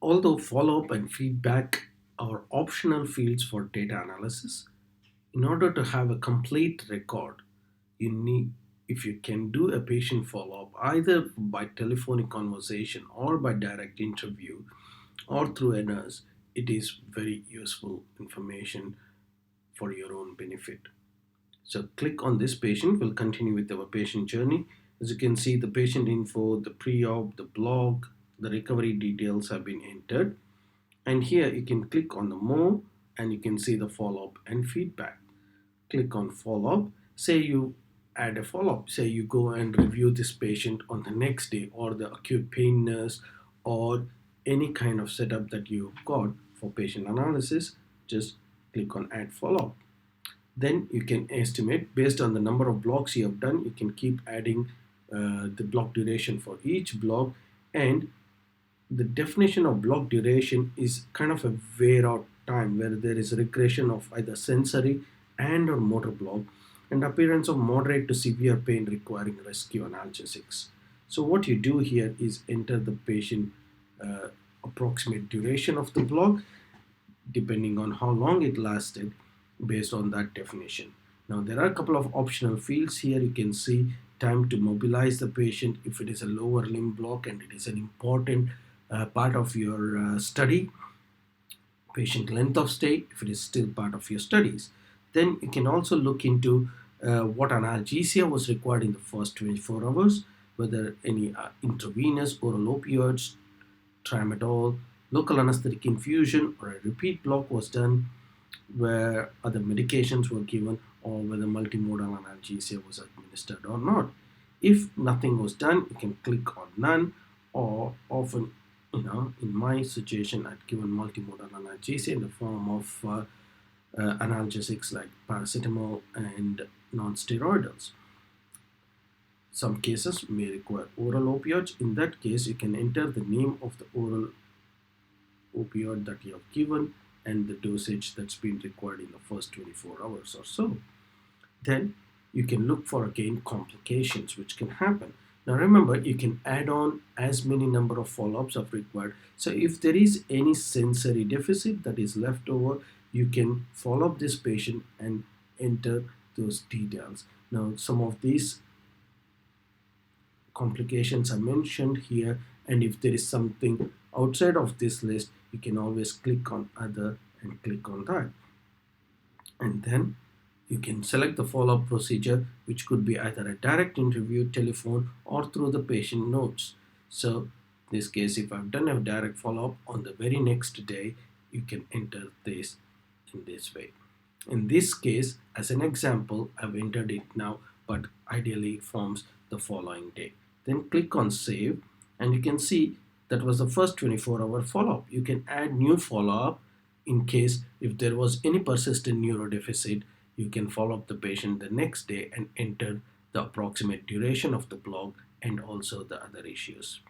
Although follow-up and feedback are optional fields for data analysis, in order to have a complete record, you need if you can do a patient follow-up either by telephonic conversation or by direct interview or through a nurse, it is very useful information for your own benefit. So click on this patient. We'll continue with our patient journey. As you can see, the patient info, the pre-op, the blog, the recovery details have been entered. And here you can click on the more and you can see the follow-up and feedback. Click on follow-up. Say you add a follow-up. Say you go and review this patient on the next day, or the acute pain nurse, or any kind of setup that you've got for patient analysis. Just click on add follow-up. Then you can estimate based on the number of blocks you have done. You can keep adding the block duration for each block, and the definition of block duration is kind of a wear out time where there is regression of either sensory and or motor block and appearance of moderate to severe pain requiring rescue analgesics. So what you do here is enter the patient uh, approximate duration of the block depending on how long it lasted based on that definition. Now there are a couple of optional fields here. You can see time to mobilize the patient if it is a lower limb block and it is an important part of your study. Patient length of stay if it is still part of your studies. Then you can also look into what analgesia was required in the first 24 hours, whether any intravenous oral opioids, tramadol, local anesthetic infusion, or a repeat block was done, where other medications were given, or whether multimodal analgesia was administered or not. If nothing was done, you can click on none, or often, in my situation, I'd given multimodal analgesia in the form of analgesics like paracetamol and non-steroidals. Some cases may require oral opioids. In that case, you can enter the name of the oral opioid that you have given and the dosage that's been required in the first 24 hours or so. Then you can look for again complications which can happen. Now remember, you can add on as many number of follow-ups as required. So if there is any sensory deficit that is left over, you can follow up this patient and enter those details. Now some of these complications are mentioned here, and if there is something outside of this list, you can always click on other and click on that, and then you can select the follow-up procedure, which could be either a direct interview, telephone, or through the patient notes. So in this case, if I've done a direct follow-up on the very next day, you can enter this in this way. In this case, as an example, I've entered it now, but ideally it forms the following day. Then click on save, and you can see that was the first 24-hour follow-up. You can add new follow-up in case if there was any persistent neurodeficit. You can follow up the patient the next day and enter the approximate duration of the block and also the other issues.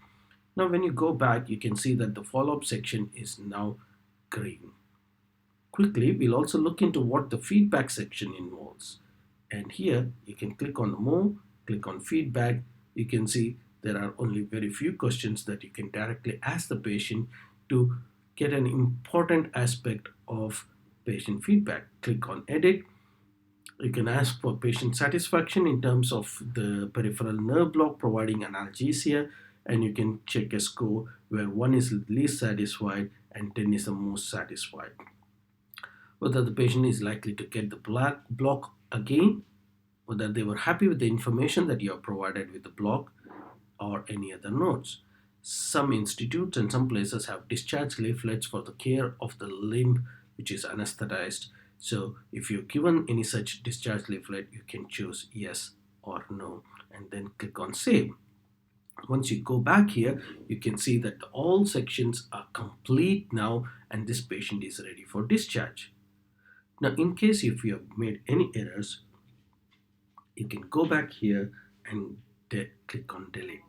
Now when you go back, you can see that the follow-up section is now green. Quickly, we'll also look into what the feedback section involves. And here you can click on more, click on feedback. You can see there are only very few questions that you can directly ask the patient to get an important aspect of patient feedback. Click on edit. You can ask for patient satisfaction in terms of the peripheral nerve block providing analgesia, and you can check a score where 1 is least satisfied and 10 is the most satisfied. Whether the patient is likely to get the black block again, whether they were happy with the information that you have provided with the block, or any other notes. Some institutes and some places have discharge leaflets for the care of the limb which is anesthetized. So if you're given any such discharge leaflet, you can choose yes or no and then click on save. Once you go back here, you can see that all sections are complete now and this patient is ready for discharge. Now in case if you have made any errors, you can go back here and click on delete.